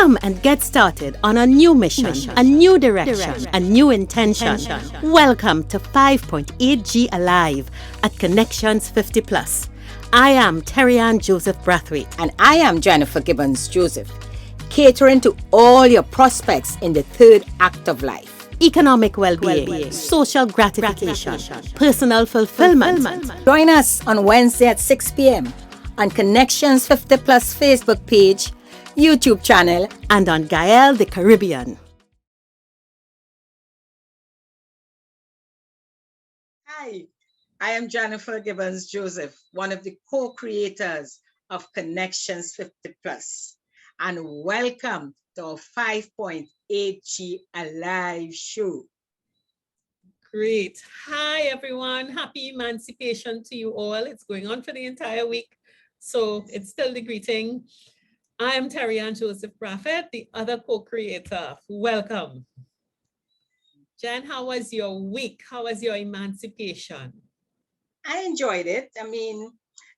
Come and get started on a new mission, a new direction, a new intention. Welcome to 5.8G Alive at Connections 50 Plus. I am Terri-Ann Joseph Brathwaite. And I am Jennifer Gibbons Joseph, catering to all your prospects in the third act of life. Economic well-being, social gratification, personal fulfillment. Join us on Wednesday at 6 p.m. on Connections 50 Plus Facebook page, YouTube channel, and on Gael the Caribbean. Hi, I am Jennifer Gibbons Joseph, one of the co-creators of Connections 50 Plus, and welcome to our 5.8G Alive show. Great. Hi, everyone. Happy Emancipation to you all. It's going on for the entire week, so it's still the greeting. I am Terri-Ann Joseph Brathwaite, the other co-creator. Welcome. Jen, how was your week? How was your emancipation? I enjoyed it. I mean,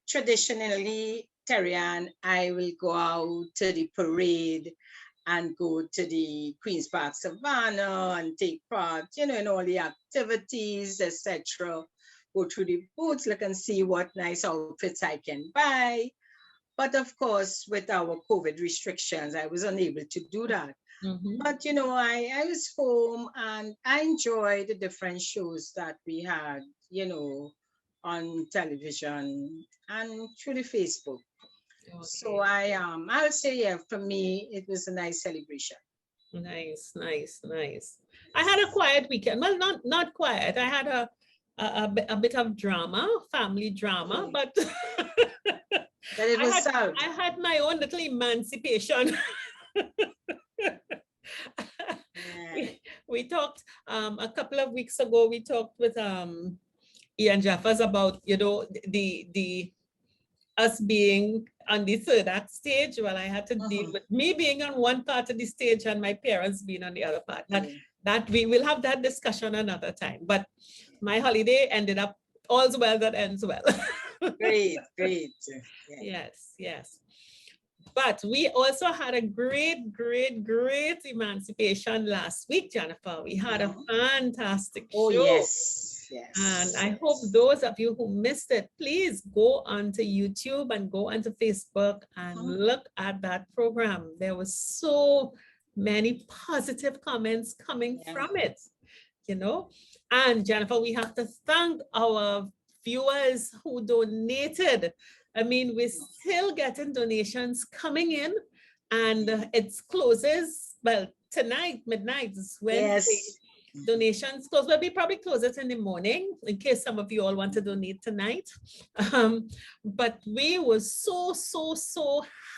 traditionally, Terri-Ann, I will go out to the parade and go to the Queen's Park Savannah and take part, in all the activities, etc. Go through the booths, look and see what nice outfits I can buy. But of course, with our COVID restrictions, I was unable to do that. Mm-hmm. But, I was home and I enjoyed the different shows that we had, on television and through the Facebook. Okay. So I'll say, yeah, for me, it was a nice celebration. Nice. I had a quiet weekend. Well, not quiet. I had a bit of drama, family drama, but But it was solved. I had my own little emancipation. We talked a couple of weeks ago. We talked with Ian Jaffers about the us being on the third act stage. Well, I had to deal with me being on one part of the stage and my parents being on the other part. That we will have that discussion another time. But my holiday ended up all's well that ends well. Great. Yes. But we also had a great emancipation last week, Jennifer. We had a fantastic show. Oh, yes. And I hope those of you who missed it, please go onto YouTube and go onto Facebook and look at that program. There was so many positive comments coming from it, And Jennifer, we have to thank our viewers who donated. I mean, we're still getting donations coming in, and it closes, well, tonight, midnight is Wednesday. Yes. Donations close. Well, we probably close it in the morning in case some of you all want to donate tonight. But we were so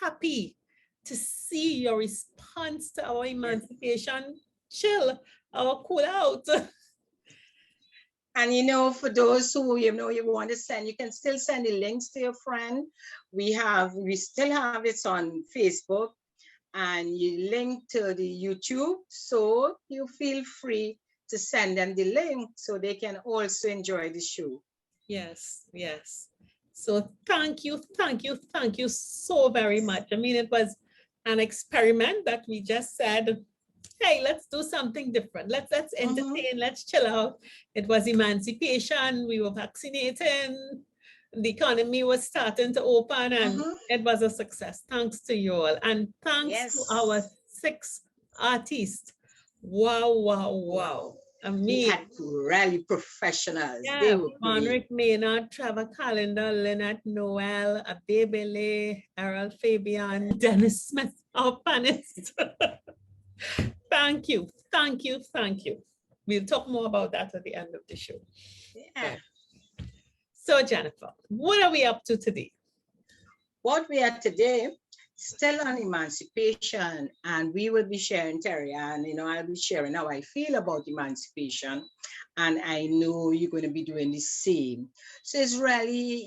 happy to see your response to our emancipation chill, our cool out. And for those who you want to send, you can still send the links to your friend. We still have it on Facebook, and you link to the YouTube, so you feel free to send them the link so they can also enjoy the show. Yes. So thank you so very much. I mean, it was an experiment that we just said, hey, let's do something different. Let's entertain, let's chill out. It was emancipation, we were vaccinating, the economy was starting to open, and it was a success. Thanks to you all. And thanks to our 6 artists. Wow. I mean, we had really professionals. Yeah, Monrick Maynard, Trevor Callender, Lynette Noel, Abebele, Errol Fabian, Dennis Smith, our panelists. Thank you. We'll talk more about that at the end of the show. Yeah. So Jennifer, what are we up to today? What we are today, still on emancipation, and we will be sharing, Terri-Ann, I'll be sharing how I feel about emancipation, and I know you're going to be doing the same. So it's really,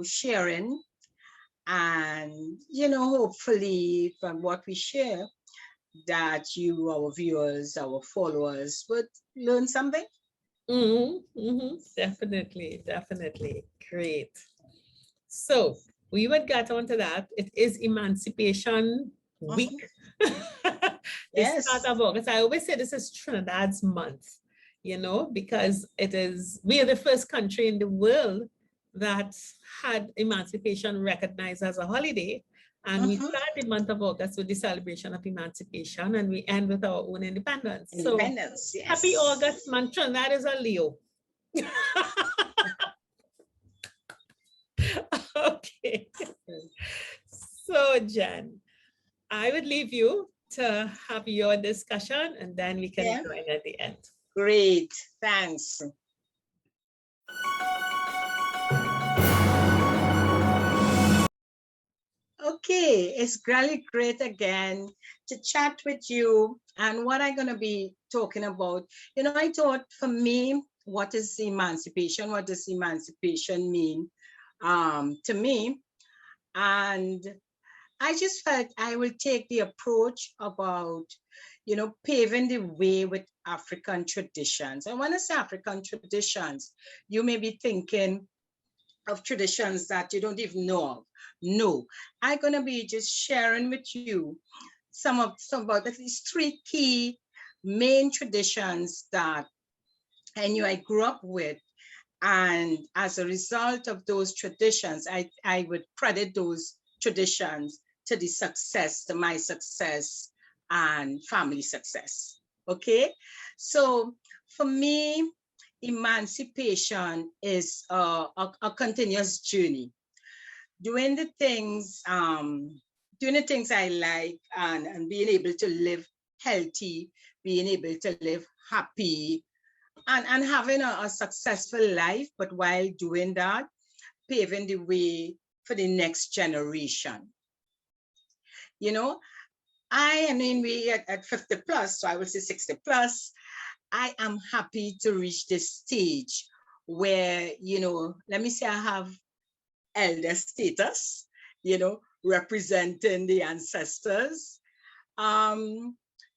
sharing, and, hopefully from what we share, that you, our viewers, our followers, would learn something. Definitely. Great. So we would get onto that. It is Emancipation Week. the Yes. start of August. I always say this is Trinidad's month, you know, because we are the first country in the world that had emancipation recognized as a holiday. And we start the month of August with the celebration of emancipation, and we end with our own independence. Independence, So yes. happy August month. Trinidad is a Leo. Okay. So Jen, I would leave you to have your discussion, and then we can join at the end. Great, thanks. Okay, it's really great again to chat with you. And what I'm going to be talking about, you know, I thought for me, what is emancipation? What does emancipation mean to me? And I just felt I will take the approach about, you know, paving the way with African traditions. And when I say African traditions, you may be thinking of traditions that you don't even know of. No, I'm going to be just sharing with you some about at least 3 key main traditions that I knew I grew up with. And as a result of those traditions, I would credit those traditions to the success, to my success and family success. Okay, so for me, emancipation is a continuous journey. Doing the things I like, and being able to live healthy, being able to live happy, and having a successful life, but while doing that, paving the way for the next generation. You know, I mean, we at 50 plus, so I would say 60 plus, I am happy to reach this stage where, you know, let me say I have elder status, you know, representing the ancestors. And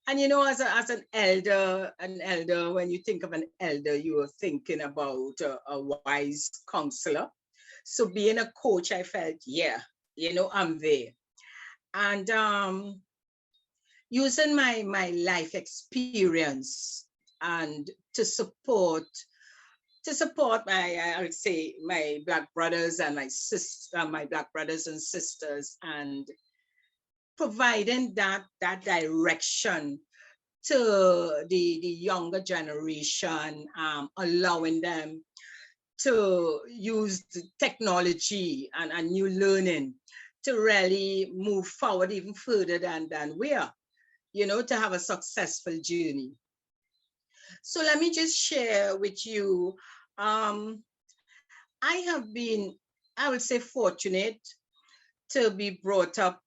you know, as an elder, when you think of an elder, you are thinking about a wise counselor. So being a coach, I felt, yeah, you know, I'm there. And using my life experience and to support I would say my Black brothers and my Black brothers and sisters, and providing that direction to the younger generation, allowing them to use the technology and new learning to really move forward even further than we are, you know, to have a successful journey. So let me just share with you, I have been, I would say, fortunate to be brought up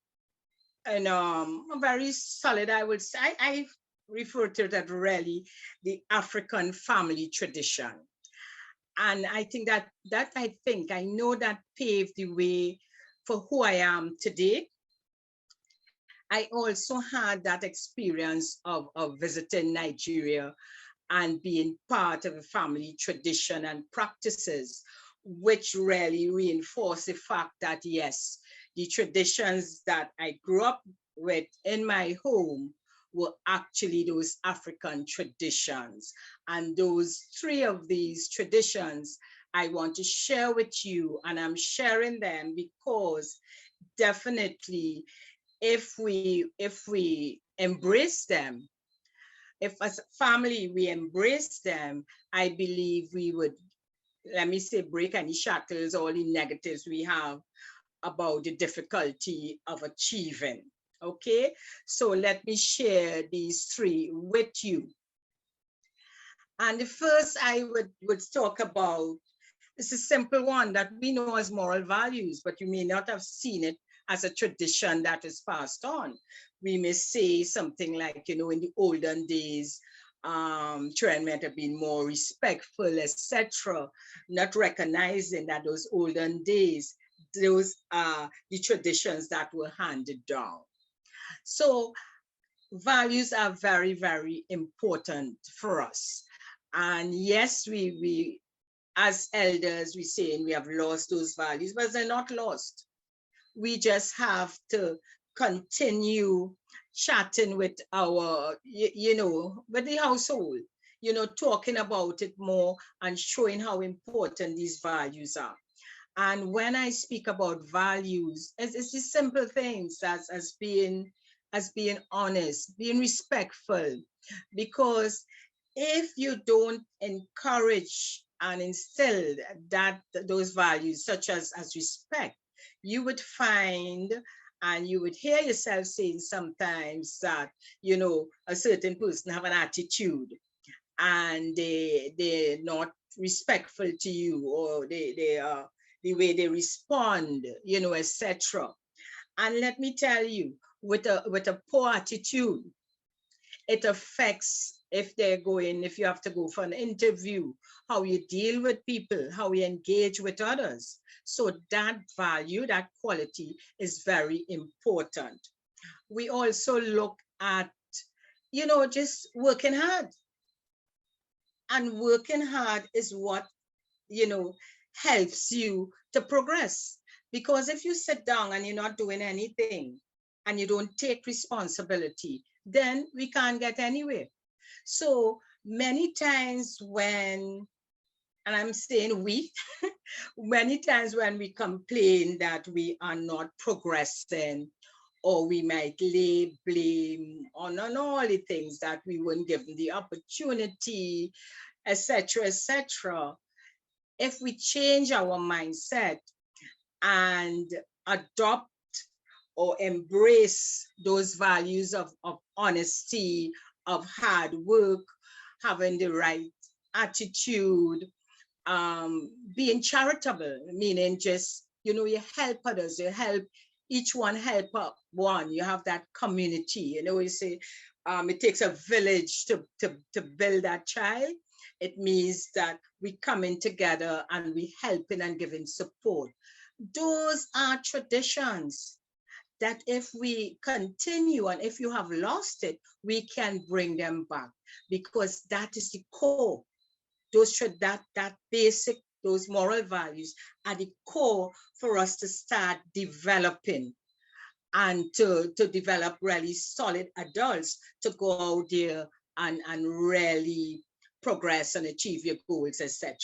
in a very solid, I would say, I refer to that really the African family tradition. And I think that I know that paved the way for who I am today. I also had that experience of visiting Nigeria and being part of a family tradition and practices, which really reinforce the fact that, yes, the traditions that I grew up with in my home were actually those African traditions. And those 3 of these traditions I want to share with you, and I'm sharing them because definitely if we embrace them, if as a family we embrace them, I believe we would, let me say, break any shackles, all the negatives we have about the difficulty of achieving. Okay, so let me share these 3 with you. And the first I would talk about is a simple one that we know as moral values, but you may not have seen it as a tradition that is passed on. We may say something like, you know, in the olden days, children might have been more respectful, etc., not recognizing that those olden days, those are the traditions that were handed down. So values are very, very important for us. And yes, we as elders, we say we have lost those values, but they're not lost. We just have to continue chatting with our, with the household, talking about it more and showing how important these values are. And when I speak about values, it's the simple things as being honest, being respectful. Because if you don't encourage and instill those values, such as respect, you would find and you would hear yourself saying sometimes that, a certain person have an attitude and they're not respectful to you, or they are the way they respond, etc. And let me tell you, with a poor attitude, it affects if you have to go for an interview, how you deal with people, how you engage with others. So that value, that quality is very important. We also look at, just working hard. And working hard is what, helps you to progress. Because if you sit down and you're not doing anything and you don't take responsibility, then we can't get anywhere. So many times when, and I'm saying we, many times when we complain that we are not progressing, or we might lay blame on all the things that we weren't given the opportunity, etc., etc. If we change our mindset and adopt or embrace those values of honesty, of hard work, having the right attitude, being charitable, meaning just, you help others, you help each one, help up one. You have that community. We say it takes a village to build that child. It means that we coming together and we helping and giving support. Those are traditions that if we continue and if you have lost it, we can bring them back, because that is the core. That basic, those moral values are the core for us to start developing and to develop really solid adults to go out there and really progress and achieve your goals, etc.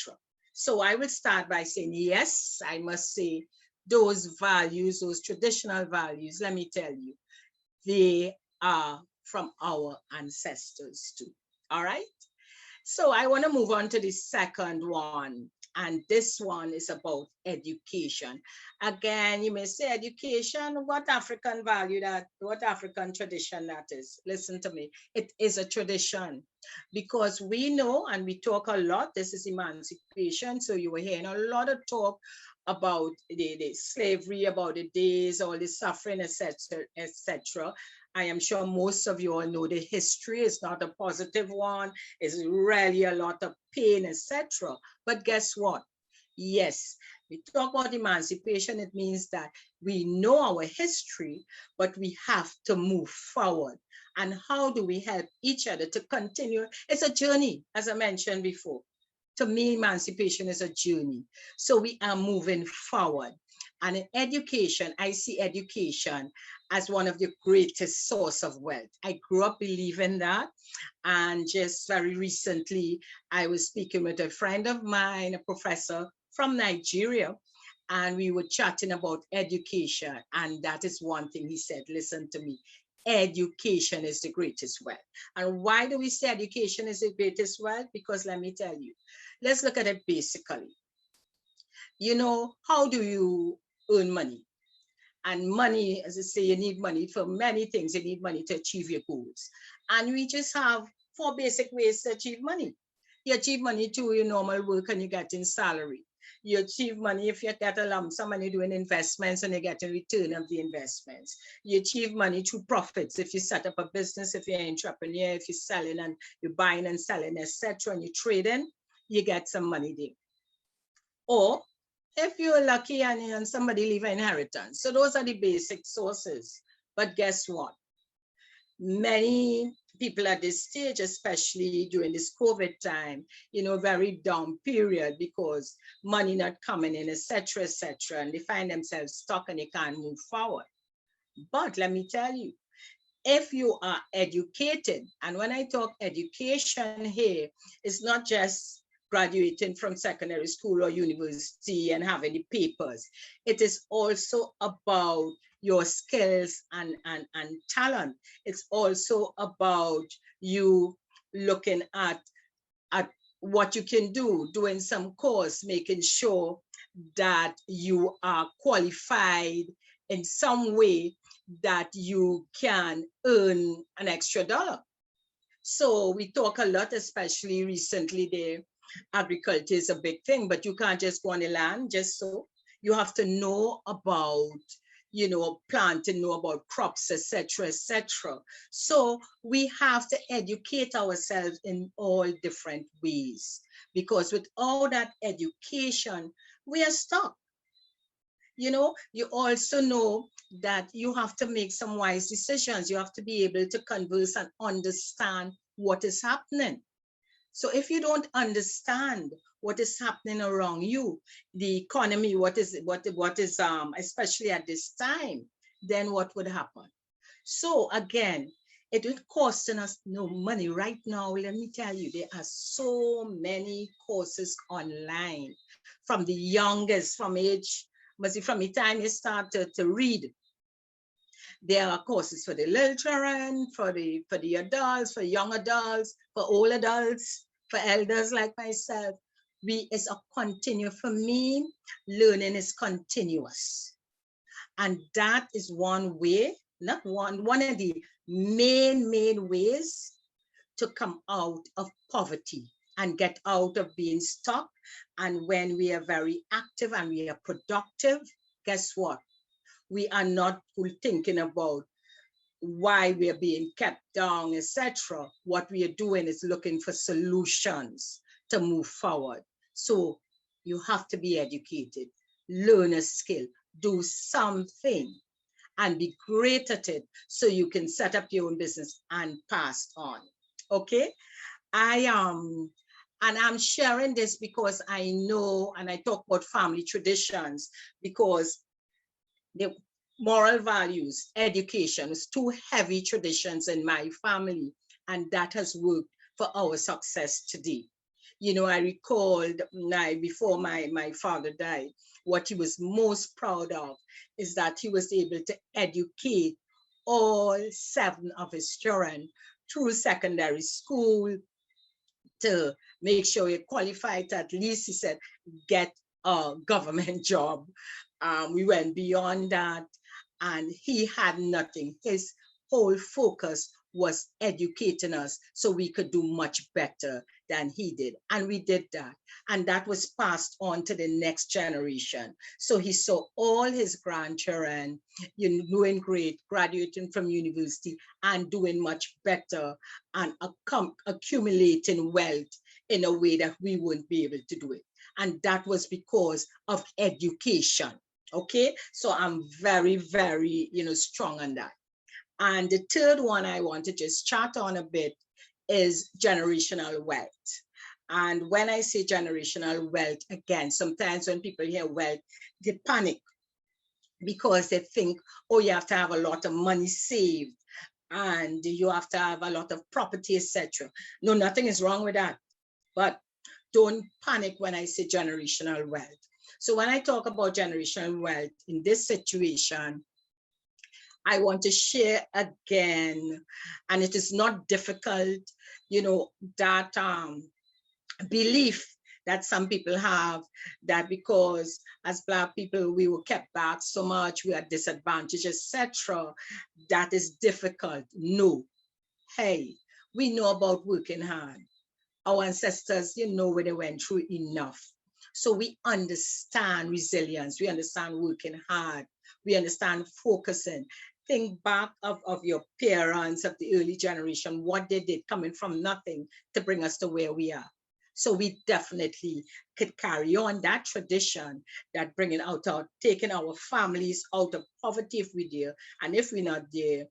So I will start by saying, yes, I must say those values, those traditional values, let me tell you, they are from our ancestors too. All right. So I want to move on to the second one. And this one is about education. Again, you may say education, what African value that, what African tradition that is? Listen to me, it is a tradition, because we know and we talk a lot, this is emancipation. So you were hearing a lot of talk about the slavery, about the days, all the suffering, etc., etc. I am sure most of you all know the history is not a positive one. It's really a lot of pain, etc. But guess what? Yes, we talk about emancipation. It means that we know our history, but we have to move forward. And how do we help each other to continue? It's a journey, as I mentioned before. To me, emancipation is a journey. So we are moving forward. And in education, I see education as one of the greatest source of wealth. I grew up believing that. And just very recently, I was speaking with a friend of mine, a professor from Nigeria, and we were chatting about education. And that is one thing he said, listen to me, education is the greatest wealth. And why do we say education is the greatest wealth? Because let me tell you, let's look at it basically. How do you earn money? And money, as I say, you need money for many things. You need money to achieve your goals. And we just have 4 basic ways to achieve money. You achieve money through your normal work and you get in salary. You achieve money if you get a lump sum and you're doing investments and you get a return of the investments. You achieve money through profits. If you set up a business, if you're an entrepreneur, if you're selling and you're buying and selling, etc., and you're trading, you get some money there. Or if you're lucky and somebody leave an inheritance. So those are the basic sources. But guess what? Many people at this stage, especially during this COVID time, very down period because money not coming in, etc., etc., and they find themselves stuck and they can't move forward. But let me tell you, if you are educated, and when I talk education here, it's not just graduating from secondary school or university and having the papers. It is also about your skills and talent. It's also about you looking at what you can do, doing some course, making sure that you are qualified in some way that you can earn an extra dollar. So we talk a lot, especially recently there, agriculture is a big thing, but you can't just go on the land just so. You have to know about, planting, know about crops, etc., etc. So we have to educate ourselves in all different ways, because without that education, we are stuck. You also know that you have to make some wise decisions. You have to be able to converse and understand what is happening. So if you don't understand what is happening around you, the economy, what is especially at this time, then what would happen? So again, it would costing us no money right now. Let me tell you, there are so many courses online, from the youngest, from the time you start to read. There are courses for the little children, for the adults, for young adults, for old adults, for elders like myself. It's a continuous. For me, learning is continuous. And that is one way, not one of the main ways to come out of poverty and get out of being stuck. And when we are very active and we are productive, guess what? We are not thinking about why we are being kept down, etc. What we are doing is looking for solutions to move forward. So you have to be educated, learn a skill, do something, and be great at it so you can set up your own business and pass on. Okay? And I'm sharing this because I know, and I talk about family traditions, because the moral values, education is two heavy traditions in my family, and that has worked for our success today. I recalled before my father died, what he was most proud of is that he was able to educate all 7 of his children through secondary school, to make sure he qualified to, at least, he said, get a government job. We went beyond that, and he had nothing. His whole focus was educating us so we could do much better than he did. And we did that. And that was passed on to the next generation. So he saw all his grandchildren, doing great, graduating from university and doing much better, and accumulating wealth in a way that we wouldn't be able to do it. And that was because of education. Okay, so I'm very, very, strong on that. And the third one I want to just chat on a bit is generational wealth. And when I say generational wealth, again, sometimes when people hear wealth, they panic because they think, oh, you have to have a lot of money saved and you have to have a lot of property, etc. No, nothing is wrong with that. But don't panic when I say generational wealth. So when I talk about generational wealth in this situation, I want to share again, and it is not difficult, that belief that some people have, that because as Black people, we were kept back so much, we are disadvantaged, etc. That is difficult. No. Hey, we know about working hard. Our ancestors, what they went through enough. So we understand resilience. We understand working hard. We understand focusing. Think back of your parents of the early generation, what they did coming from nothing to bring us to where we are. So we definitely could carry on that tradition, that taking our families out of poverty if we're there, and if we're not there,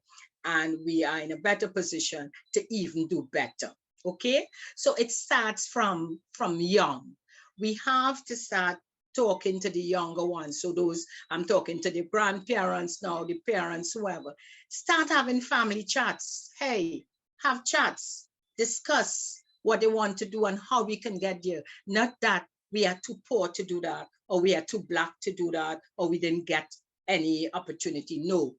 and we are in a better position to even do better. Okay, so it starts from young. We have to start talking to the younger ones. So those, I'm talking to the grandparents now, the parents, whoever. Start having family chats. Hey, have chats, discuss what they want to do and how we can get there. Not that we are too poor to do that, or we are too black to do that, or we didn't get any opportunity. No,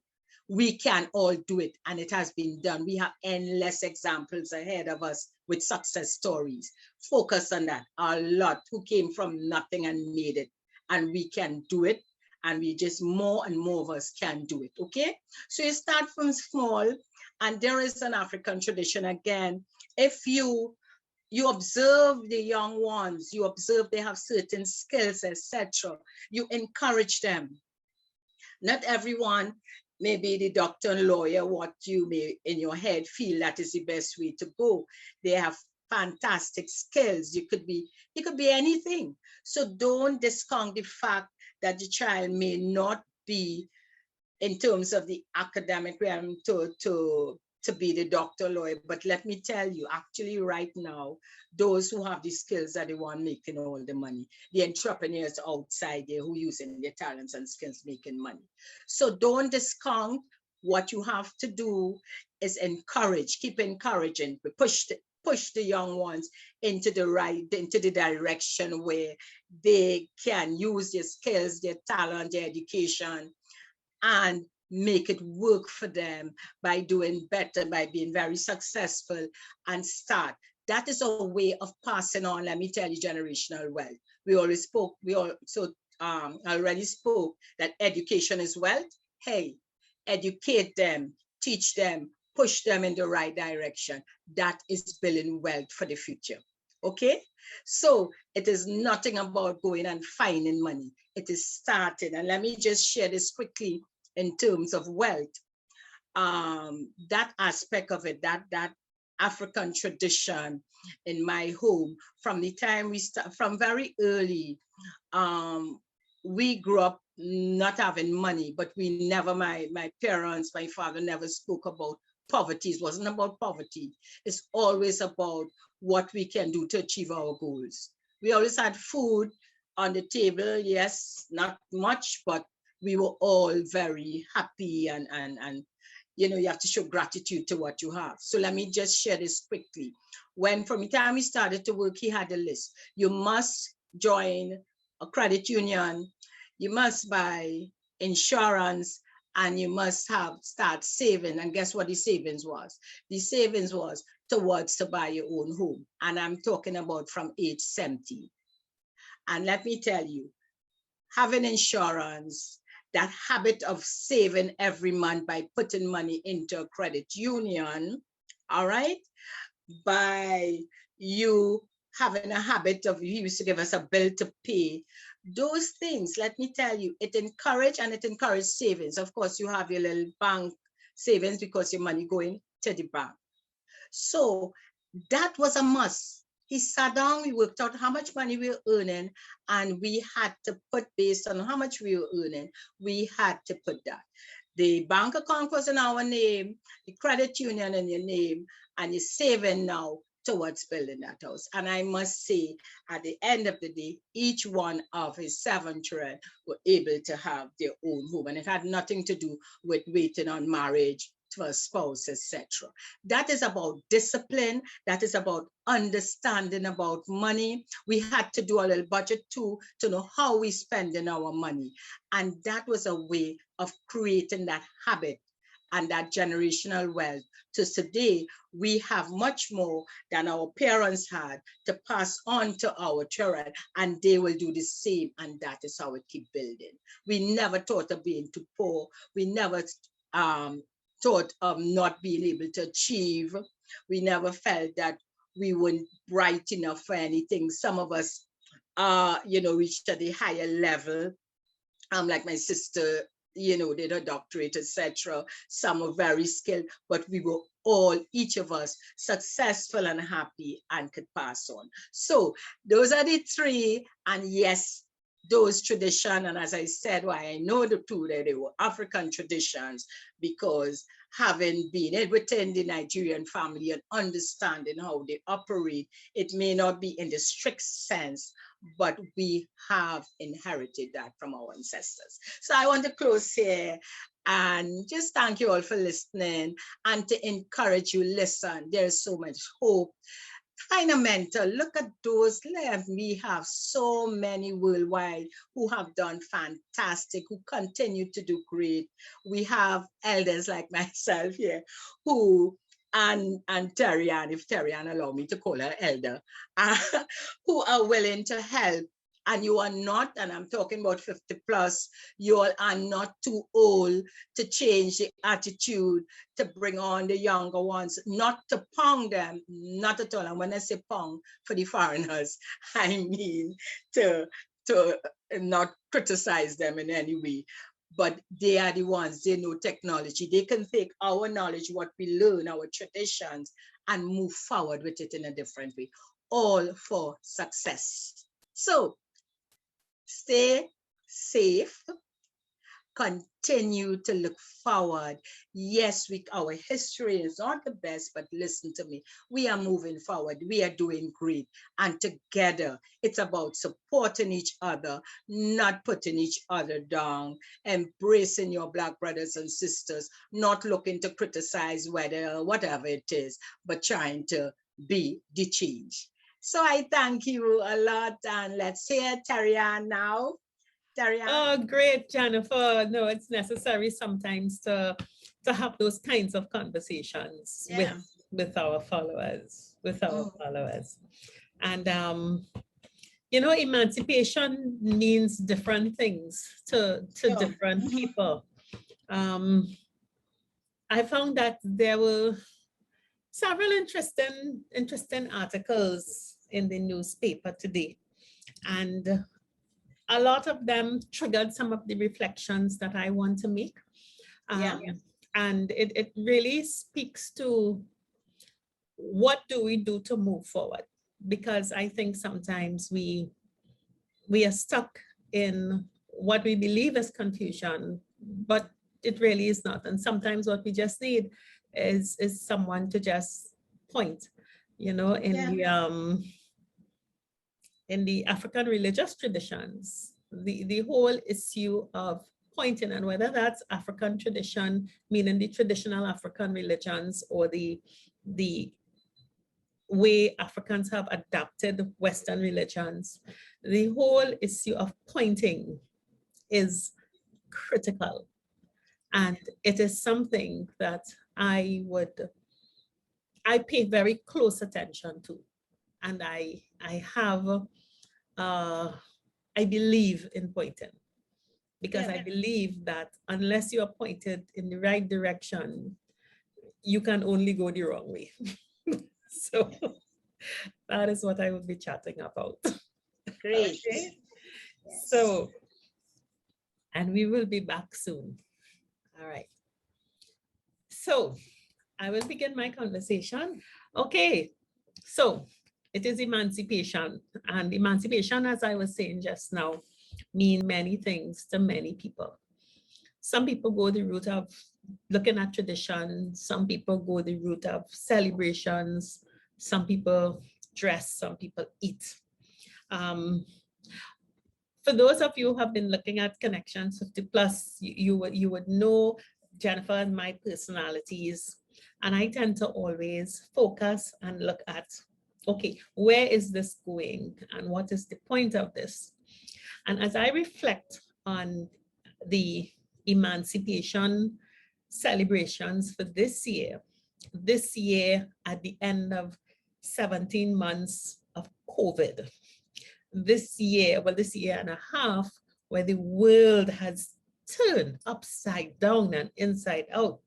we can all do it, and it has been done. We have endless examples ahead of us with success stories. Focus on that. A lot who came from nothing and made it, and we can do it, and we just, more and more of us can do it. Okay, so you start from small, and there is an African tradition again. If you observe the young ones, you observe they have certain skills, etc., you encourage them. Not everyone may be the doctor and lawyer, what you may in your head feel that is the best way to go. They have fantastic skills. You could be anything. So don't discount the fact that the child may not be, in terms of the academic realm, to be the doctor, lawyer. But let me tell you, actually right now, those who have the skills are the one making all the money. The entrepreneurs outside there who using their talents and skills making money. So don't discount. What you have to do is encourage, keep encouraging, push the young ones into the direction where they can use their skills, their talent, their education, and make it work for them by doing better, by being very successful, and start. That is a way of passing on, let me tell you, generational wealth. We already spoke that education is wealth. Hey, educate them, teach them, push them in the right direction. That is building wealth for the future. Okay, so it is nothing about going and finding money. It is starting. And let me just share this quickly in terms of wealth. That aspect of it, that African tradition in my home, from the time we start, from very early, we grew up not having money, but we never, my parents, my father never spoke about poverty. It wasn't about poverty. It's always about what we can do to achieve our goals. We always had food on the table. Yes, not much, but we were all very happy, and you know, you have to show gratitude to what you have. So let me just share this quickly. When, from the time we started to work, he had a list. You must join a credit union, you must buy insurance, and you must start saving. And guess what the savings was? The savings was towards to buy your own home. And I'm talking about from age 70. And let me tell you, having insurance, that habit of saving every month by putting money into a credit union, all right? By you having a habit of, he used to give us a bill to pay. Those things, let me tell you, it encouraged savings. Of course, you have your little bank savings because your money going to the bank. So that was a must. He sat down, we worked out how much money we were earning, and we had to put, based on how much we were earning, we had to put that. The bank account was in our name, the credit union in your name, and you're saving now towards building that house. And I must say, at the end of the day, each one of his 7 children were able to have their own home. And it had nothing to do with waiting on marriage for a spouse, etc. That is about discipline. That is about understanding about money. We had to do a little budget too, to know how we spending our money. And that was a way of creating that habit and that generational wealth. So today, we have much more than our parents had to pass on to our children, and they will do the same, and that is how it keep building. We never thought of being too poor. We never thought of not being able to achieve. We never felt that we weren't bright enough for anything. Some of us, reached at the higher level, like my sister, did a doctorate, etc. Some were very skilled, but we were all, each of us, successful and happy and could pass on. So those are the 3, and yes, those traditions, and as I said, why I know the 2, that they were African traditions, because having been within the Nigerian family and understanding how they operate, it may not be in the strict sense, but we have inherited that from our ancestors. So I want to close here and just thank you all for listening and to encourage you, listen, there's so much hope. Find a mentor. Look at those left. We have so many worldwide who have done fantastic, who continue to do great. We have elders like myself here who, and Terri-Ann, if Terri-Ann allow me to call her elder, who are willing to help. And you are not, and I'm talking about 50 plus, you all are not too old to change the attitude, to bring on the younger ones, not to pong them, not at all. And when I say pong for the foreigners, I mean to not criticize them in any way. But they are the ones, they know technology. They can take our knowledge, what we learn, our traditions, and move forward with it in a different way, all for success. So stay safe, continue to look forward. Yes, our history is not the best, but listen to me. We are moving forward. We are doing great. And together, it's about supporting each other, not putting each other down, embracing your Black brothers and sisters, not looking to criticize whatever it is, but trying to be the change. So I thank you a lot. And let's hear Terri-Ann now. Terri-Ann. Oh, great, Jennifer. No, it's necessary sometimes to have those kinds of conversations with our followers, And you know, emancipation means different things to different people. I found that there were several interesting articles in the newspaper today, and a lot of them triggered some of the reflections that I want to make. And it really speaks to what do we do to move forward? Because I think sometimes we are stuck in what we believe is confusion, but it really is not. And sometimes what we just need is someone to just point, you know, in the African religious traditions, the whole issue of pointing, and whether that's African tradition, meaning the traditional African religions, or the way Africans have adapted Western religions, the whole issue of pointing is critical. And it is something that I pay very close attention to. And I believe in pointing, because I believe that unless you are pointed in the right direction, you can only go the wrong way. So that is what I will be chatting about. Great. Okay. So, and we will be back soon. All right. So I will begin my conversation. Okay. So it is emancipation, and emancipation, as I was saying just now, mean many things to many people. Some people go the route of looking at tradition. Some people go the route of celebrations. Some people dress, some people eat. For those of you who have been looking at Connections 50 Plus, you would know Jennifer and my personalities. And I tend to always focus and look at, okay, where is this going and what is the point of this? And as I reflect on the emancipation celebrations for this year at the end of 17 months of COVID, this year and a half, where the world has turned upside down and inside out.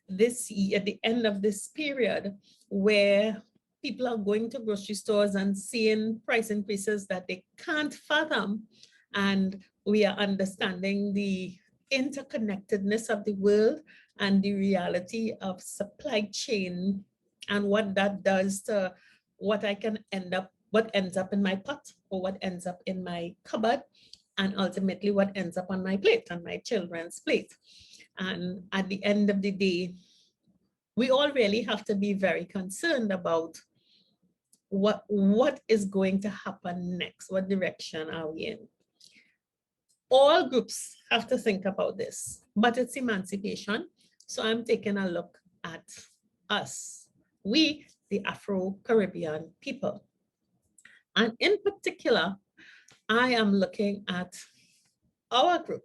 This year, at the end of this period, where people are going to grocery stores and seeing price increases that they can't fathom, and we are understanding the interconnectedness of the world and the reality of supply chain and what that does to what ends up in my pot, or what ends up in my cupboard, and ultimately what ends up on my plate and my children's plate. And at the end of the day, we all really have to be very concerned about what is going to happen next? What direction are we in? All groups have to think about this, but it's emancipation. So I'm taking a look at us, we, the Afro-Caribbean people. And in particular, I am looking at our group,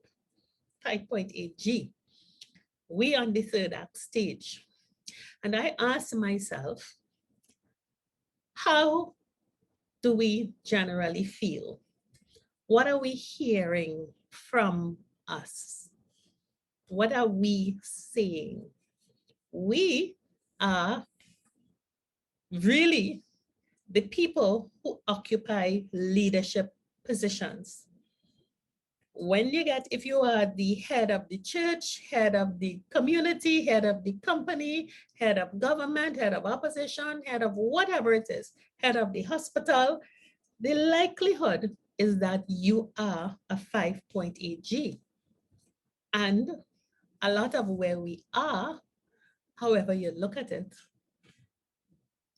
5.8G. We on the third act stage. And I asked myself, how do we generally feel? What are we hearing from us? What are we saying? We are really the people who occupy leadership positions. When you get, if you are the head of the church, head of the community, head of the company, head of government, head of opposition, head of whatever it is, head of the hospital, the likelihood is that you are a 5.8G. And a lot of where we are, however you look at it,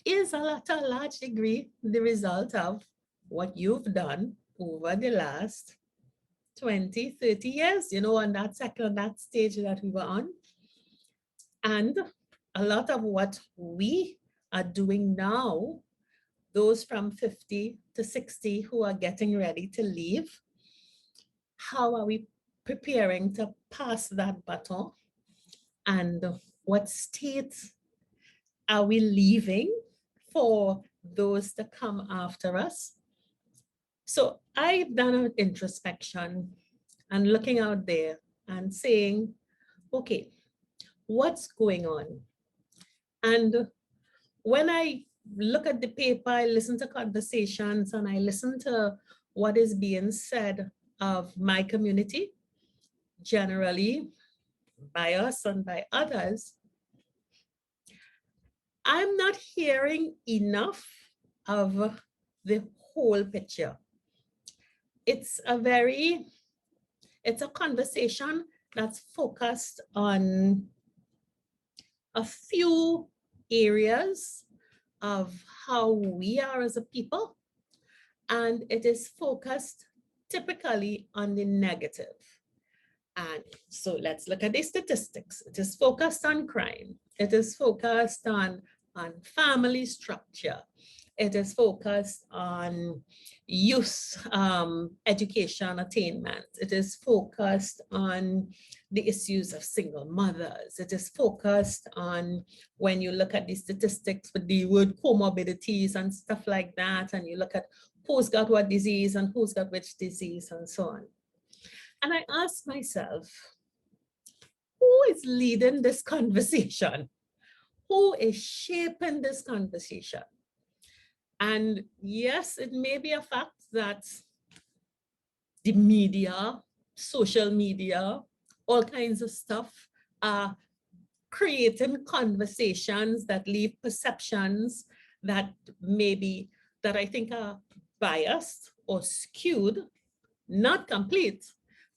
is a large degree the result of what you've done over the last 20, 30 years, you know, on that stage that we were on. And a lot of what we are doing now, those from 50 to 60 who are getting ready to leave, how are we preparing to pass that baton? And what state are we leaving for those to come after us? So I've done an introspection and looking out there and saying, okay, what's going on? And when I look at the paper, I listen to conversations and I listen to what is being said of my community, generally by us and by others, I'm not hearing enough of the whole picture. It's a conversation that's focused on a few areas of how we are as a people, and it is focused typically on the negative. And so let's look at the statistics. It is focused on crime. It is focused on family structure. It is focused on youth education attainment. It is focused on the issues of single mothers. It is focused on, when you look at the statistics with the word comorbidities and stuff like that, and you look at who's got what disease and who's got which disease and so on. And I asked myself, who is leading this conversation? Who is shaping this conversation? And yes, it may be a fact that the media, social media, all kinds of stuff are creating conversations that leave perceptions that I think are biased or skewed, not complete.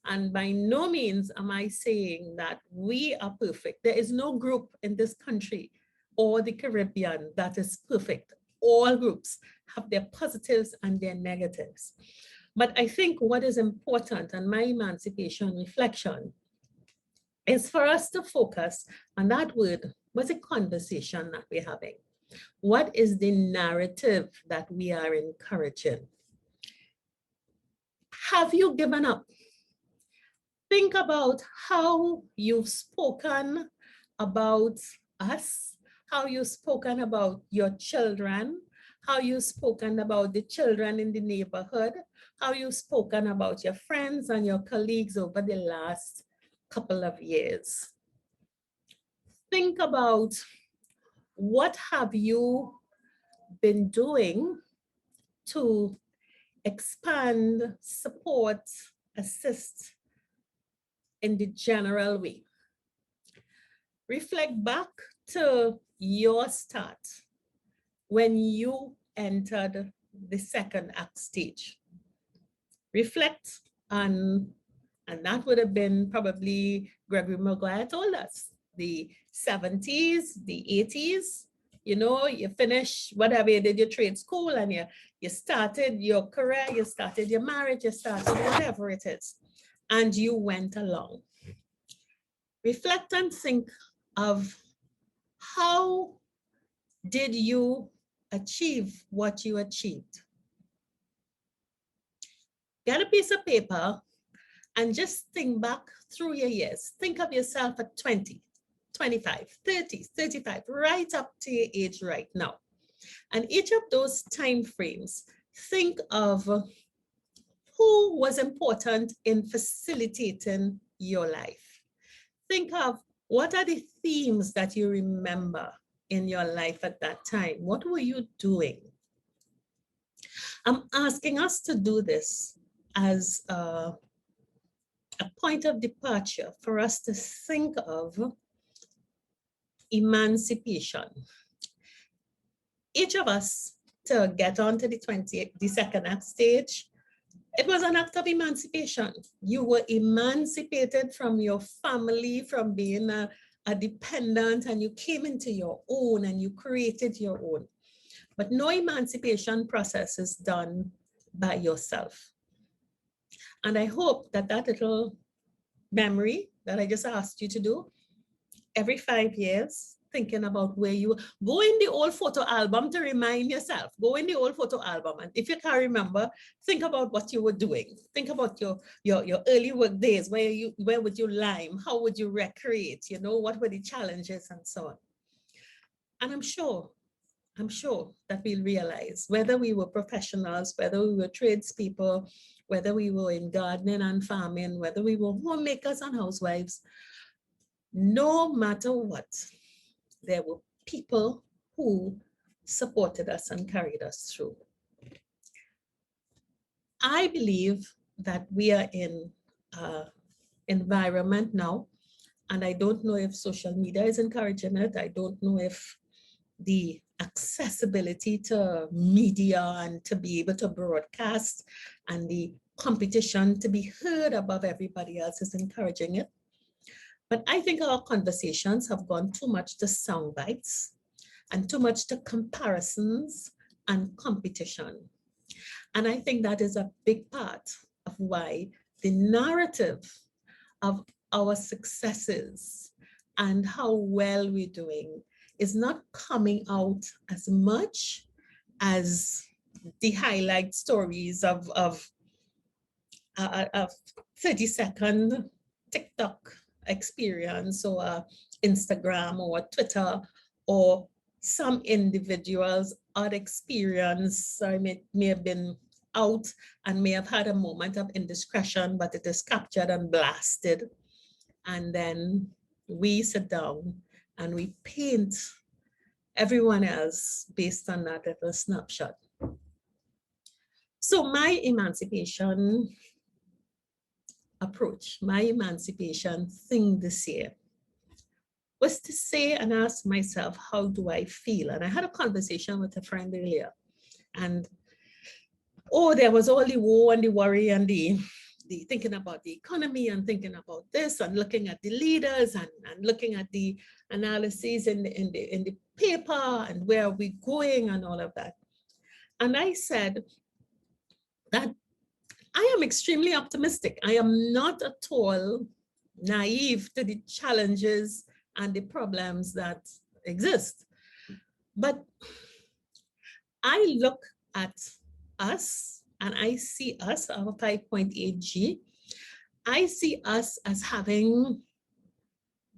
And by no means am I saying that we are perfect. There is no group in this country or the Caribbean that is perfect. All groups have their positives and their negatives. But I think what is important, and my emancipation reflection, is for us to focus on that word. What's the conversation that we're having? What is the narrative that we are encouraging? Have you given up? Think about how you've spoken about us, how you've spoken about your children, how you've spoken about the children in the neighborhood, how you've spoken about your friends and your colleagues over the last couple of years. Think about what have you been doing to expand, support, assist in the general way. Reflect back to your start when you entered the second act stage. Reflect on, and that would have been probably Gregory Maguire told us, the 70s, the 80s, you know, you finish whatever you did, your trade school, and you started your career, you started your marriage, you started whatever it is, and you went along. Reflect and think of how did you achieve what you achieved? Get a piece of paper and just think back through your years. Think of yourself at 20, 25, 30, 35, right up to your age right now. And each of those time frames, think of who was important in facilitating your life. Think of what are the themes that you remember in your life at that time. What were you doing? I'm asking us to do this as a point of departure for us to think of emancipation. Each of us to get onto the 22nd act stage, it was an act of emancipation. You were emancipated from your family, from being a dependent, and you came into your own and you created your own. But no emancipation process is done by yourself. And I hope that that little memory that I just asked you to do, every 5 years, thinking about where you go in the old photo album to remind yourself. Go in the old photo album, and if you can't remember, think about what you were doing. Think about your early work days. Where would you lime? How would you recreate? You know, what were the challenges and so on. And I'm sure that we'll realize whether we were professionals, whether we were tradespeople, whether we were in gardening and farming, whether we were homemakers and housewives, no matter what, there were people who supported us and carried us through. I believe that we are in an environment now, and I don't know if social media is encouraging it. I don't know if the accessibility to media and to be able to broadcast and the competition to be heard above everybody else is encouraging it. But I think our conversations have gone too much to sound bites and too much to comparisons and competition. And I think that is a big part of why the narrative of our successes and how well we're doing is not coming out as much as the highlight stories of 30-second TikTok experience or Instagram or Twitter, or some individuals' odd experience. I may have been out and may have had a moment of indiscretion, but it is captured and blasted. And then we sit down and we paint everyone else based on that little snapshot. So my emancipation approach, my emancipation thing this year was to say and ask myself, how do I feel? And I had a conversation with a friend earlier, and there was all the woe and the worry and the thinking about the economy and thinking about this and looking at the leaders and looking at the analyses in the paper and where are we going and all of that. And I said that I am extremely optimistic. I am not at all naive to the challenges and the problems that exist. But I look at us and I see us, our 5.8G, I see us as having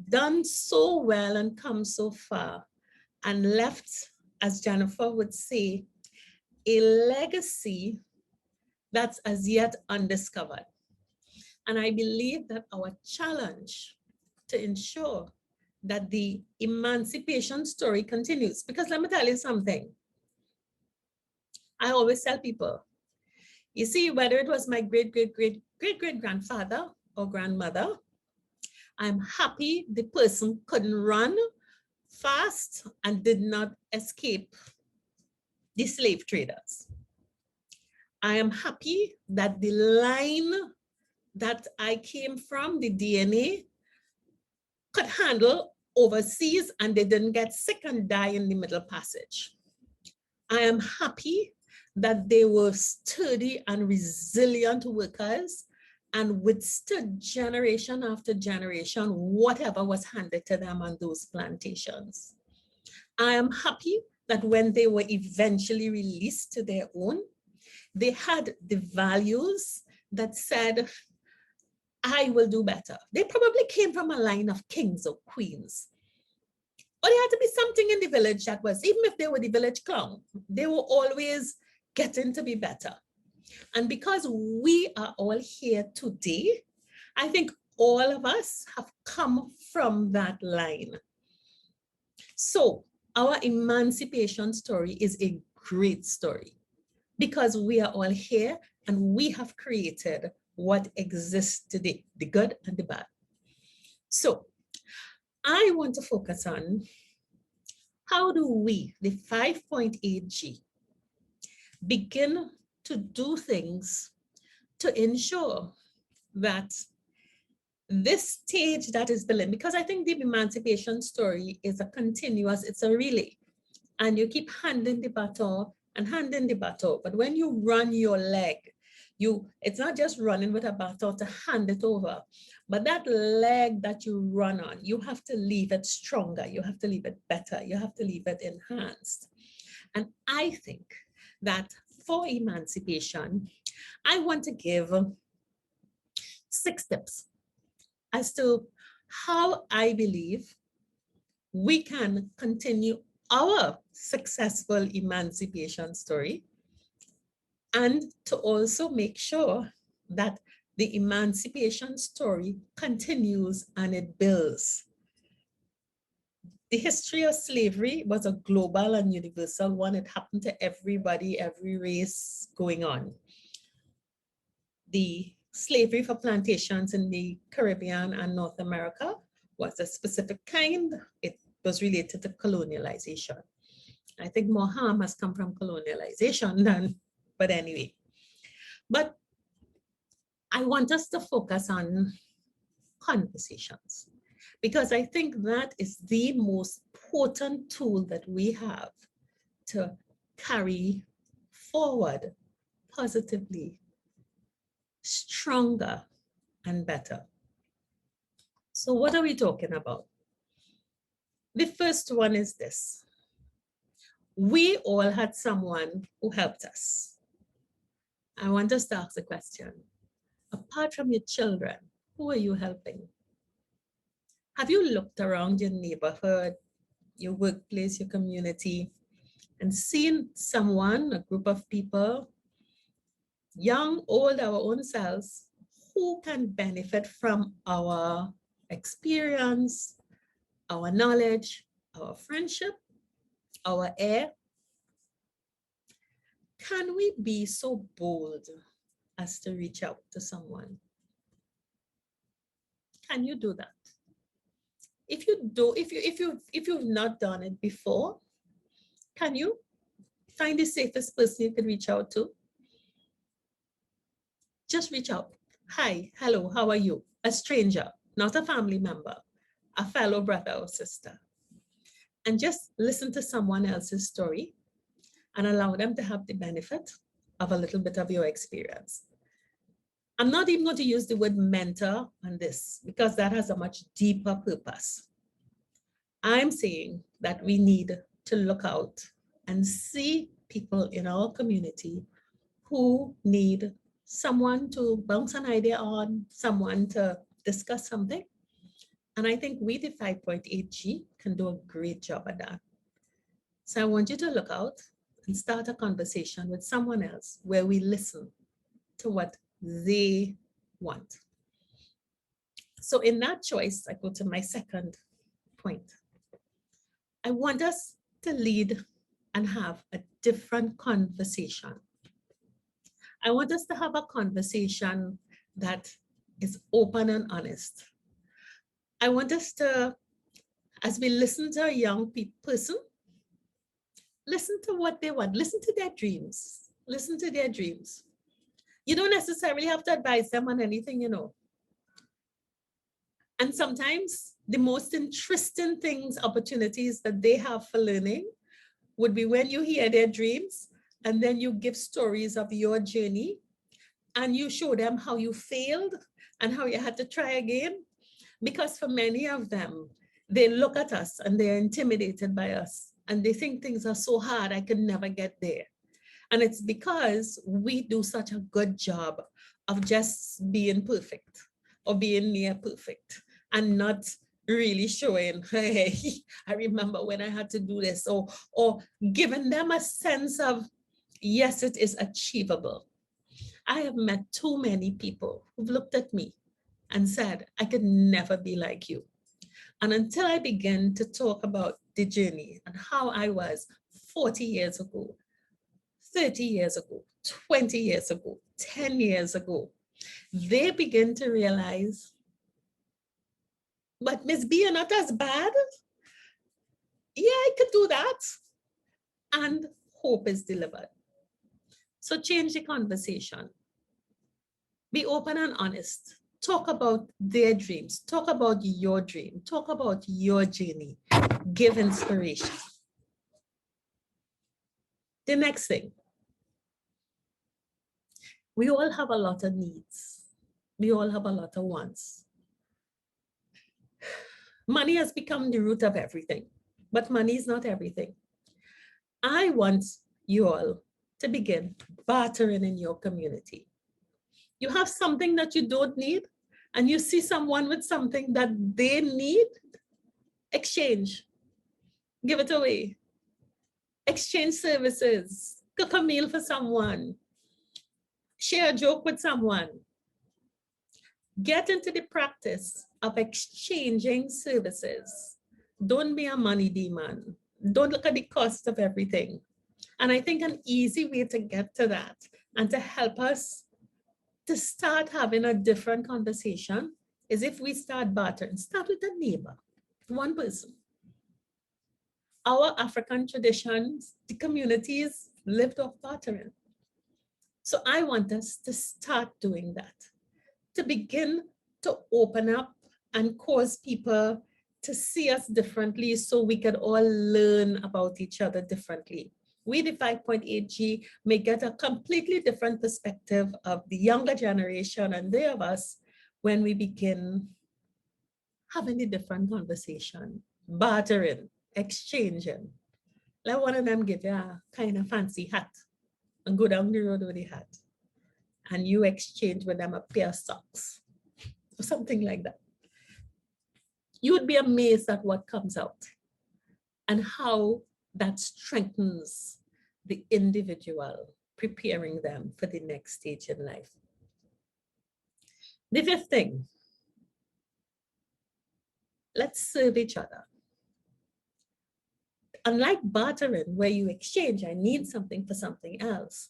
done so well and come so far and left, as Jennifer would say, a legacy that's as yet undiscovered. And I believe that our challenge to ensure that the emancipation story continues, because let me tell you something. I always tell people, you see, whether it was my great-great-great-great-great-grandfather or grandmother, I'm happy the person couldn't run fast and did not escape the slave traders. I am happy that the line that I came from, the DNA, could handle overseas and they didn't get sick and die in the middle passage. I am happy that they were sturdy and resilient workers and withstood generation after generation, whatever was handed to them on those plantations. I am happy that when they were eventually released to their own, they had the values that said, I will do better. They probably came from a line of kings or queens. Or there had to be something in the village that was, even if they were the village clown, they were always getting to be better. And because we are all here today, I think all of us have come from that line. So our emancipation story is a great story because we are all here and we have created what exists today, the good and the bad. So I want to focus on how do we, the 5.8G, begin to do things to ensure that this stage that is building, because I think the emancipation story is a continuous, it's a relay, and you keep handing the baton and handing the baton. But when you run your leg, it's not just running with a baton to hand it over, but that leg that you run on, you have to leave it stronger, you have to leave it better, you have to leave it enhanced. And I think that for emancipation, I want to give 6 tips as to how I believe we can continue our successful emancipation story and to also make sure that the emancipation story continues and it builds. The history of slavery was a global and universal one. It happened to everybody, every race going on. The slavery for plantations in the Caribbean and North America was a specific kind. It was related to colonialization. I think more harm has come from colonialization than, but anyway. But I want us to focus on conversations because I think that is the most potent tool that we have to carry forward positively, stronger and better. So what are we talking about? The first one is this. We all had someone who helped us. I want us to ask the question, apart from your children, who are you helping? Have you looked around your neighborhood, your workplace, your community, and seen someone, a group of people, young, old, our own selves, who can benefit from our experience, our knowledge, our friendship, our air? Can we be so bold as to reach out to someone? Can you do that? If you've not done it before, can you find the safest person you can reach out to? Just reach out. Hi, hello, how are you? A stranger, not a family member, a fellow brother or sister. And just listen to someone else's story and allow them to have the benefit of a little bit of your experience. I'm not even going to use the word mentor on this because that has a much deeper purpose. I'm saying that we need to look out and see people in our community who need someone to bounce an idea on, someone to discuss something. And I think we, the 5.8G, can do a great job at that. So I want you to look out and start a conversation with someone else where we listen to what they want. So in that choice, I go to my second point. I want us to lead and have a different conversation. I want us to have a conversation that is open and honest. I want us to, as we listen to a young person, listen to what they want, listen to their dreams, listen to their dreams. You don't necessarily have to advise them on anything, you know. And sometimes the most interesting things, opportunities that they have for learning would be when you hear their dreams and then you give stories of your journey and you show them how you failed and how you had to try again. Because for many of them, they look at us and they're intimidated by us and they think things are so hard, I could never get there. And it's because we do such a good job of just being perfect or being near perfect and not really showing, hey, I remember when I had to do this, or giving them a sense of, yes, it is achievable. I have met too many people who've looked at me and said, I could never be like you. And until I began to talk about the journey and how I was 40 years ago, 30 years ago, 20 years ago, 10 years ago, they begin to realize, but Miss B, you're not as bad. Yeah, I could do that. And hope is delivered. So change the conversation. Be open and honest. Talk about their dreams. Talk about your dream. Talk about your journey. Give inspiration. The next thing, we all have a lot of needs. We all have a lot of wants. Money has become the root of everything, but money is not everything. I want you all to begin bartering in your community. You have something that you don't need, and you see someone with something that they need, exchange, give it away. Exchange services, cook a meal for someone, share a joke with someone. Get into the practice of exchanging services. Don't be a money demon. Don't look at the cost of everything. And I think an easy way to get to that and to help us to start having a different conversation is if we start bartering. Start with a neighbor, one person. Our African traditions, the communities lived off bartering. So I want us to start doing that, to begin to open up and cause people to see us differently so we can all learn about each other differently. We, the 5.8G, may get a completely different perspective of the younger generation and they of us when we begin having a different conversation, bartering, exchanging. Let one of them give you a kind of fancy hat and go down the road with the hat. And you exchange with them a pair of socks or something like that. You would be amazed at what comes out and how that strengthens the individual, preparing them for the next stage in life. The fifth thing, let's serve each other. Unlike bartering, where you exchange, I need something for something else,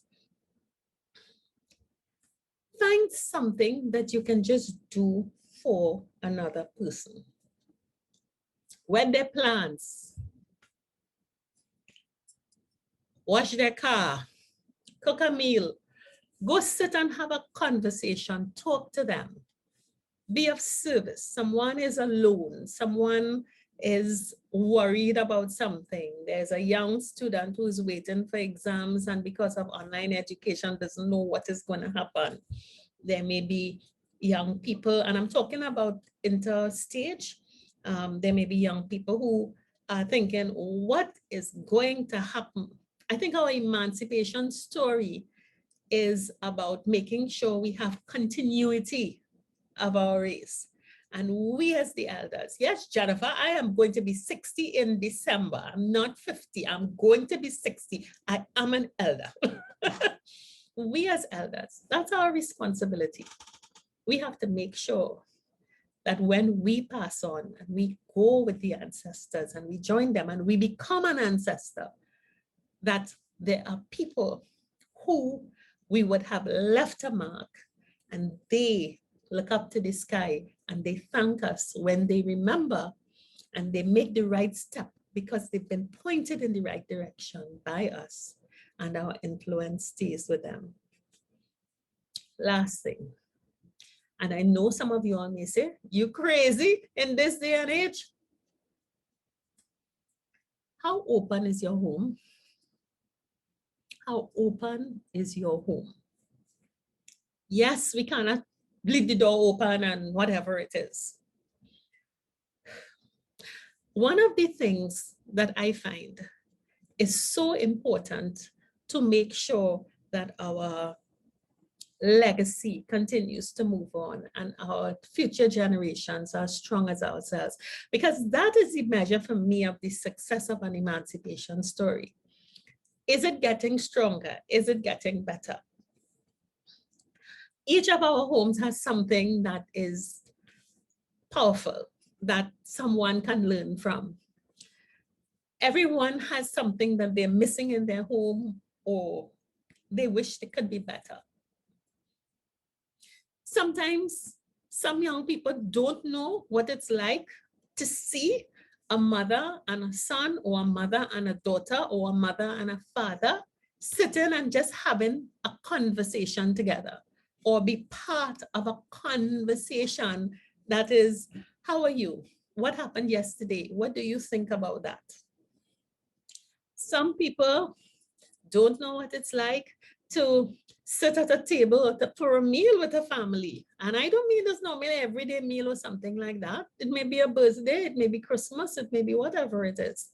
find something that you can just do for another person. Wet their plants, wash their car, cook a meal, go sit and have a conversation, talk to them, be of service. Someone is alone, someone is worried about something. There's a young student who's waiting for exams and because of online education doesn't know what is going to happen. There may be young people, and I'm talking about interstage. There may be young people who are thinking, what is going to happen? I think our emancipation story is about making sure we have continuity of our race. And we as the elders, yes, Jennifer, I am going to be 60 in December. I'm not 50, I'm going to be 60. I am an elder. We as elders, that's our responsibility. We have to make sure that when we pass on and we go with the ancestors and we join them and we become an ancestor, that there are people who we would have left a mark and they look up to the sky and they thank us when they remember and they make the right step because they've been pointed in the right direction by us and our influence stays with them. Last thing, And I know some of you all may say, you crazy in this day and age. How open is your home? How open is your home? Yes, we cannot leave the door open and whatever it is. One of the things that I find is so important to make sure that our legacy continues to move on and our future generations are strong as ourselves, because that is the measure for me of the success of an emancipation story. Is it getting stronger? Is it getting better? Each of our homes has something that is powerful that someone can learn from. Everyone has something that they're missing in their home or they wish they could be better. Sometimes some young people don't know what it's like to see a mother and a son, or a mother and a daughter, or a mother and a father sitting and just having a conversation together, or be part of a conversation that is, how are you? What happened yesterday? What do you think about that? Some people don't know what it's like to sit at a table for a meal with a family. And I don't mean there's normally an everyday meal or something like that. It may be a birthday, it may be Christmas, it may be whatever it is.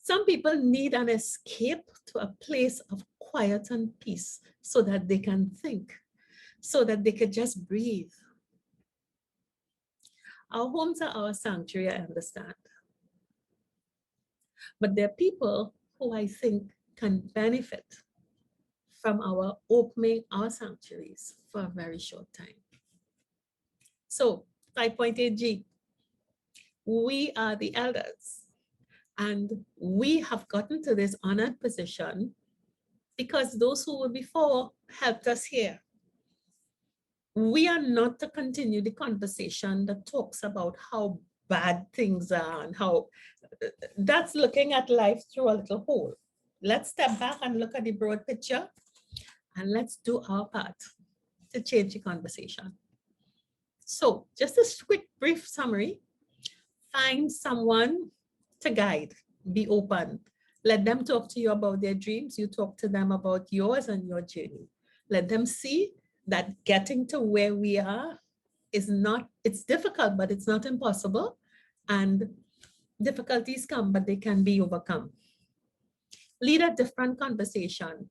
Some people need an escape to a place of quiet and peace so that they can think, so that they could just breathe. Our homes are our sanctuary, I understand. But there are people who I think can benefit from our opening our sanctuaries for a very short time. So 5.8G, we are the elders, and we have gotten to this honored position because those who were before helped us here. We are not to continue the conversation that talks about how bad things are and how that's looking at life through a little hole. Let's step back and look at the broad picture, and let's do our part to change the conversation. So just a quick, brief summary. Find someone to guide, be open. Let them talk to you about their dreams. You talk to them about yours and your journey. Let them see that getting to where we are is not, it's difficult, but it's not impossible. And difficulties come, but they can be overcome. Lead a different conversation.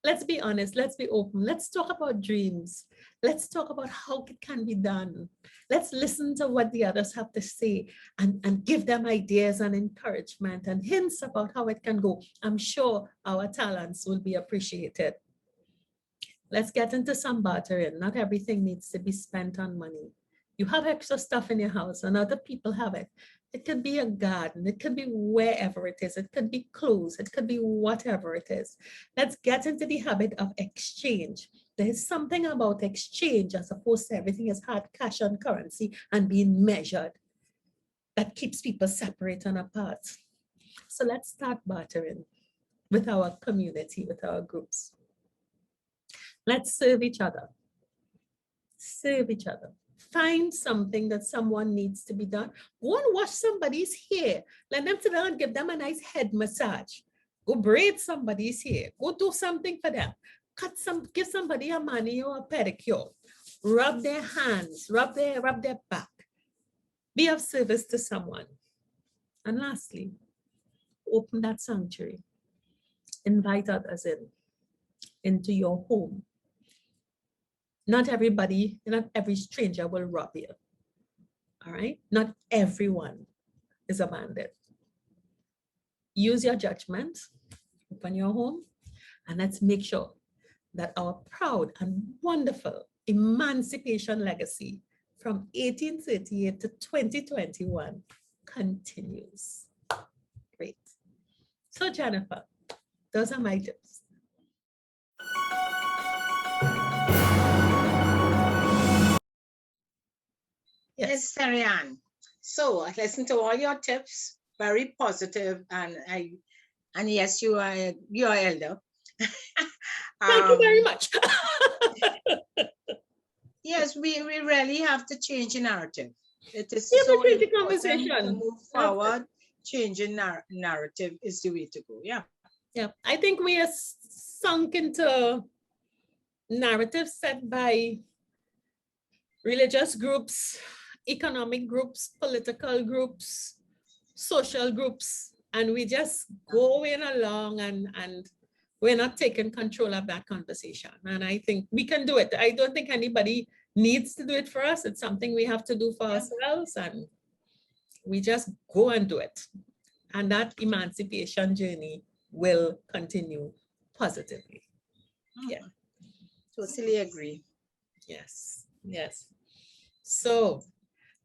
Let's be honest, let's be open. Let's talk about dreams. Let's talk about how it can be done. Let's listen to what the others have to say and give them ideas and encouragement and hints about how it can go. I'm sure our talents will be appreciated. Let's get into some bartering. Not everything needs to be spent on money. You have extra stuff in your house and other people have it. It could be a garden, it could be wherever it is, it could be clothes, it could be whatever it is. Let's get into the habit of exchange. There is something about exchange as opposed to everything is hard cash and currency and being measured that keeps people separate and apart. So let's start bartering with our community, with our groups. Let's serve each other. Serve each other. Find something that someone needs to be done. Go and wash somebody's hair. Let them sit down and give them a nice head massage. Go braid somebody's hair. Go do something for them. Give somebody a mani or a pedicure. Rub their hands, rub their back. Be of service to someone. And lastly, open that sanctuary. Invite others into your home. Not everybody, not every stranger will rob you. All right? Not everyone is a bandit. Use your judgment, open your home, and let's make sure that our proud and wonderful emancipation legacy from 1838 to 2021 continues. Great. So Jennifer, those are my tips. Yes, Terri-Ann. So I listened to all your tips, very positive, and yes, you are elder. Thank you very much. Yes, we really have to change the narrative. It is We have to so change the important to conversation. move forward. Changing narrative is the way to go. Yeah. Yeah, I think we are sunk into narratives set by religious groups, economic groups, political groups, social groups, and we just going along and we're not taking control of that conversation. And I think we can do it. I don't think anybody needs to do it for us. It's something we have to do for ourselves, and we just go and do it. And that emancipation journey will continue positively. Yeah. Totally agree. Yes, yes. So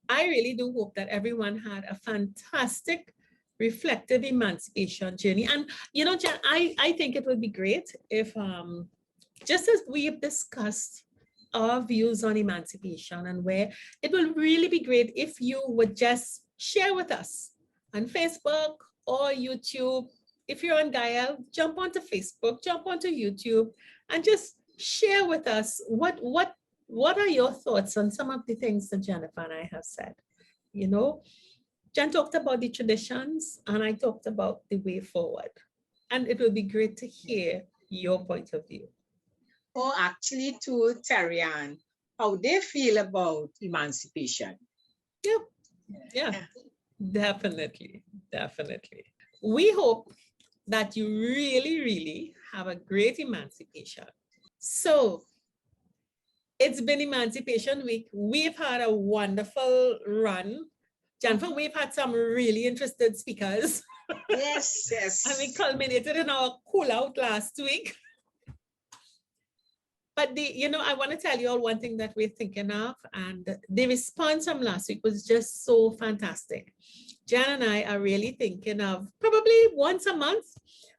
I really do hope that everyone had a fantastic reflective emancipation journey. And, you know, Jen, I think it would be great if, just as we've discussed our views on emancipation and where, it will really be great if you would just share with us on Facebook or YouTube. If you're on Gaia, jump onto Facebook, jump onto YouTube, and just share with us what are your thoughts on some of the things that Jennifer and I have said. You know, Jen talked about the traditions and I talked about the way forward. And it will be great to hear your point of view. Or actually to Terri-Ann, how they feel about emancipation. Yeah, definitely. We hope that you really have a great emancipation. So it's been Emancipation Week. We've had a wonderful run. Jennifer, we've had some really interested speakers. Yes. And we culminated in our cool out last week. But I want to tell you all one thing that we're thinking of, and the response from last week was just so fantastic. Jan and I are really thinking of probably once a month,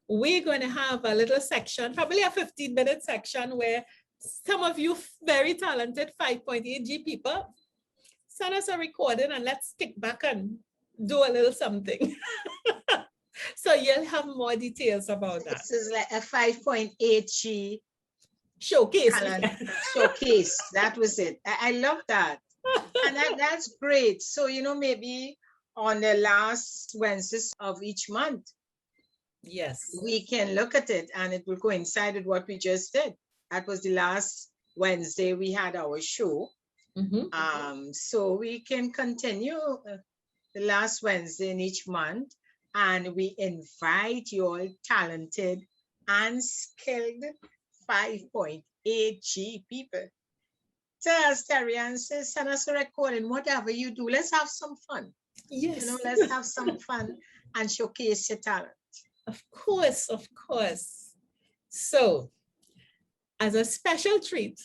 we're going to have a little section, probably a 15-minute section where some of you very talented 5.8G people send us a recording and let's kick back and do a little something. So you'll have more details about that. This is like a 5.8G showcase. Showcase. That was it. I love that. And that's great. So, maybe on the last Wednesdays of each month, yes, we can look at it and it will coincide with what we just did. That was the last Wednesday we had our show. So we can continue the last Wednesday in each month, and we invite you all talented and skilled 5.8G people. Tell us, Terri-Ann, send us a recording, whatever you do, let's have some fun. Yes. Let's have some fun and showcase your talent. Of course. So, as a special treat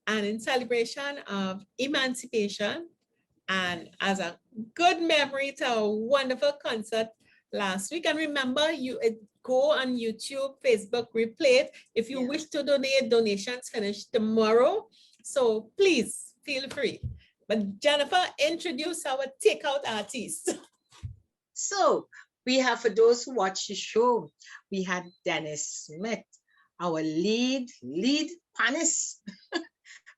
and in celebration of emancipation and as a good memory to a wonderful concert last week, and remember, you go on YouTube, Facebook, replay it. If you wish to donate, donations finish tomorrow. So please feel free. But Jennifer, introduce our takeout artist. So we have, for those who watch the show, we had Dennis Smith, our lead panist,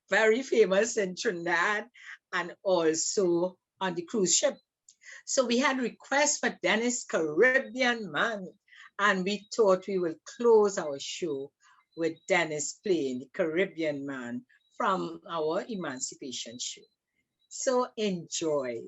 very famous in Trinidad and also on the cruise ship. So we had requests for Dennis, Caribbean Man, and we thought we will close our show with Dennis playing the Caribbean Man from our Emancipation show. So enjoy.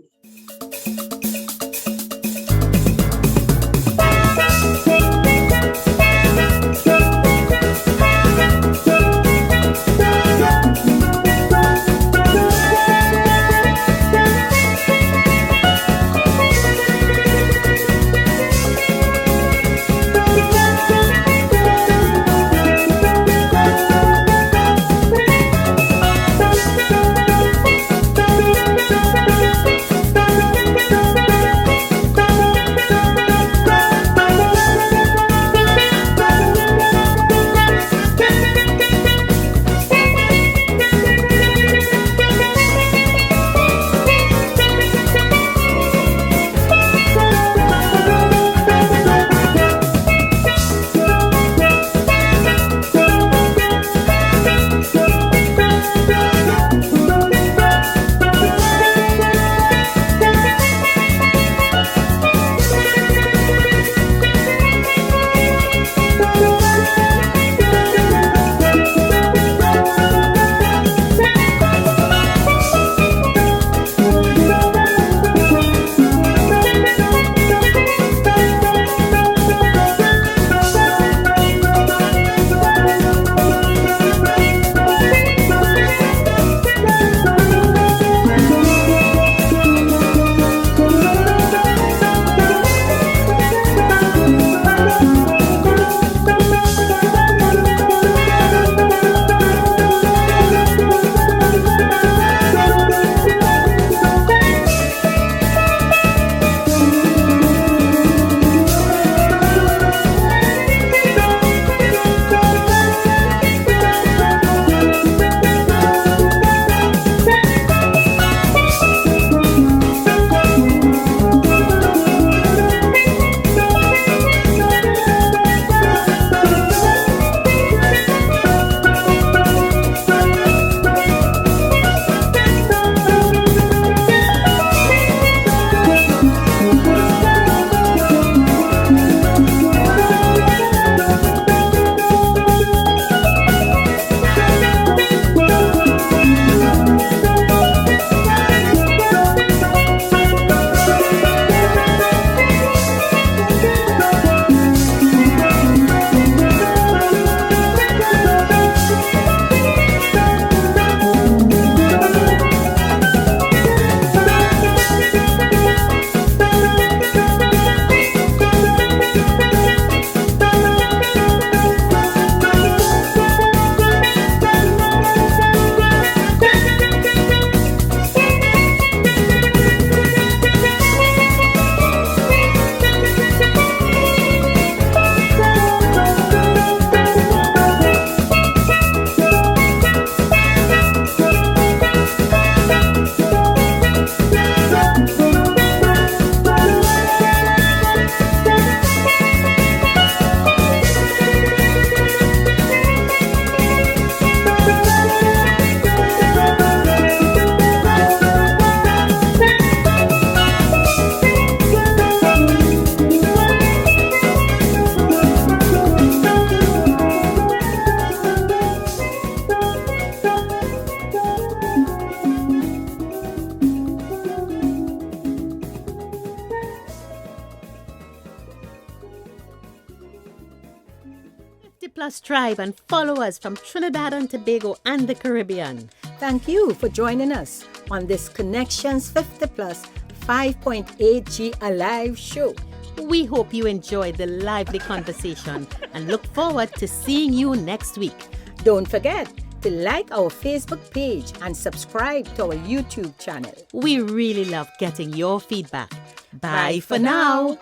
50 Plus Tribe and follow us from Trinidad and Tobago and the Caribbean. Thank you for joining us on this Connections 50 Plus 5.8G Alive show. We hope you enjoyed the lively conversation and look forward to seeing you next week. Don't forget to like our Facebook page and subscribe to our YouTube channel. We really love getting your feedback. Bye for now.